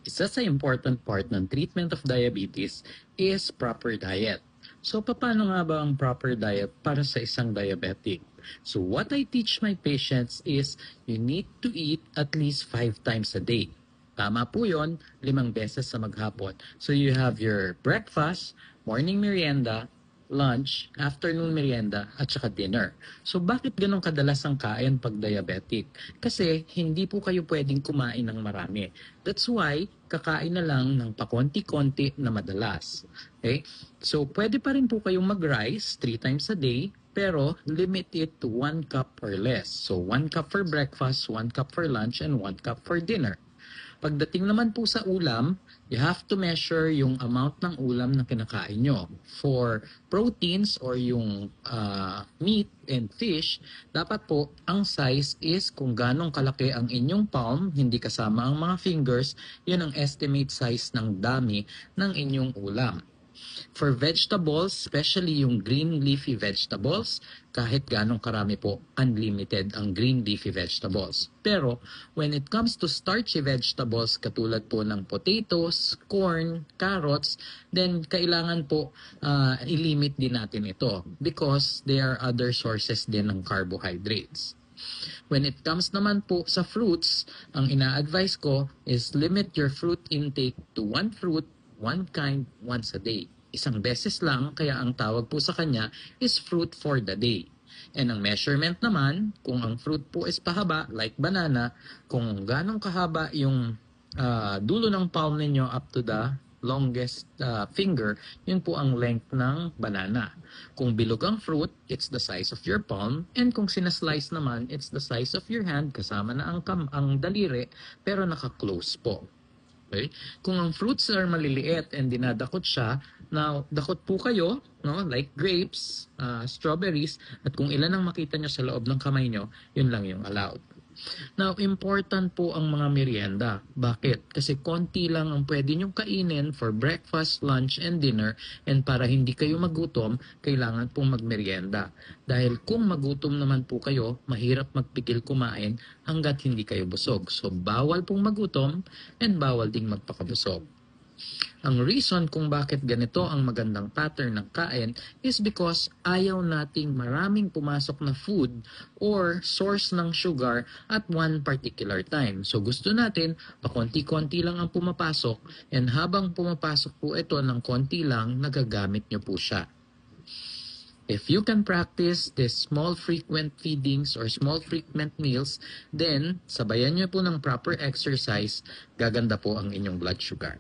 Isa sa important part ng treatment of diabetes is proper diet. So, paano nga ba ang proper diet para sa isang diabetic? So, what I teach my patients is you need to eat at least 5 times a day. Tama po yun, 5 beses sa maghapon. So, you have your breakfast, morning merienda, lunch, afternoon merienda, at saka dinner. So, bakit ganun kadalas ang kain pag diabetic? Kasi, hindi po kayo pwedeng kumain ng marami. That's why, kakain na lang ng pakonti-konti na madalas. Okay? So, pwede pa rin po kayong mag-rice 3 times a day, pero limit it to 1 cup or less. So, 1 cup for breakfast, 1 cup for lunch, and 1 cup for dinner. Pagdating naman po sa ulam, you have to measure yung amount ng ulam na kinakain nyo. For proteins or yung meat and fish, dapat po ang size is kung ganong kalaki ang inyong palm, hindi kasama ang mga fingers, yun ang estimate size ng dami ng inyong ulam. For vegetables, especially yung green leafy vegetables, kahit ganong karami po, unlimited ang green leafy vegetables. Pero, when it comes to starchy vegetables, katulad po ng potatoes, corn, carrots, then kailangan po ilimit din natin ito because there are other sources din ng carbohydrates. When it comes naman po sa fruits, ang ina-advise ko is limit your fruit intake to 1 fruit, 1 kind, once a day. Isang beses lang, kaya ang tawag po sa kanya is fruit for the day. And ang measurement naman, kung ang fruit po is pahaba, like banana, kung ganong kahaba yung dulo ng palm ninyo up to the longest finger, yun po ang length ng banana. Kung bilog ang fruit, it's the size of your palm. And kung sinaslice naman, it's the size of your hand, kasama na ang daliri, pero naka-close po. Okay? Kung ang fruits are maliliit and dinadakot siya, now, dakot po kayo, no? Like grapes, strawberries, at kung ilan ang makita nyo sa loob ng kamay nyo, yun lang yung allowed. Now, important po ang mga merienda. Bakit? Kasi konti lang ang pwede nyong kainin for breakfast, lunch, and dinner, and para hindi kayo magutom, kailangan pong magmerienda. Dahil kung magutom naman po kayo, mahirap magpigil kumain hanggat hindi kayo busog. So, bawal pong magutom and bawal ding magpakabusog. Ang reason kung bakit ganito ang magandang pattern ng kain is because ayaw nating maraming pumasok na food or source ng sugar at one particular time. So gusto natin, pakonti-konti lang ang pumapasok, and habang pumapasok po ito ng konti lang, nagagamit nyo po siya. If you can practice this small frequent feedings or small frequent meals, then sabayan nyo po ng proper exercise, gaganda po ang inyong blood sugar.